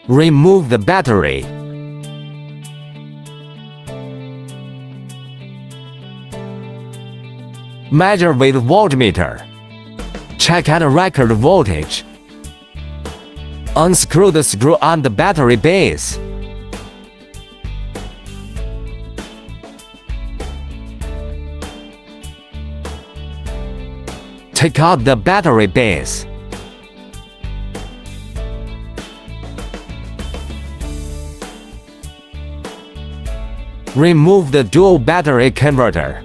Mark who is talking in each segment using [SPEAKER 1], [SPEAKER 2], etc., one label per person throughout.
[SPEAKER 1] Remove the battery. Measure with voltmeter. Check and record voltage. Unscrew the screw on the battery base. Take out the battery base. Remove the dual battery converter.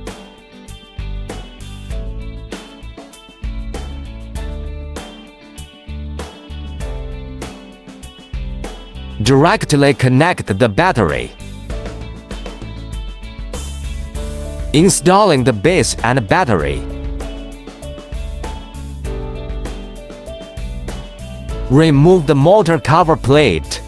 [SPEAKER 1] Directly connect the battery. Installing the base and battery. Remove the motor cover plate.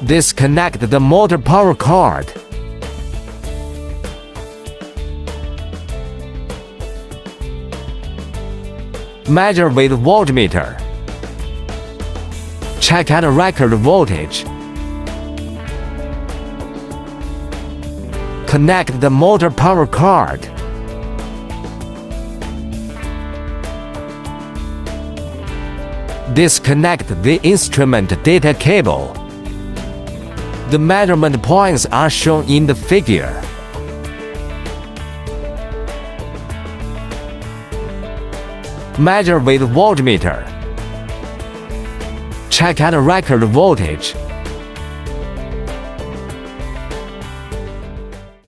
[SPEAKER 1] Disconnect the motor power cord. Measure with voltmeter. Check and record voltage. Connect the motor power cord. Disconnect the instrument data cable. The measurement points are shown in the figure. Measure with voltmeter. Check and record voltage.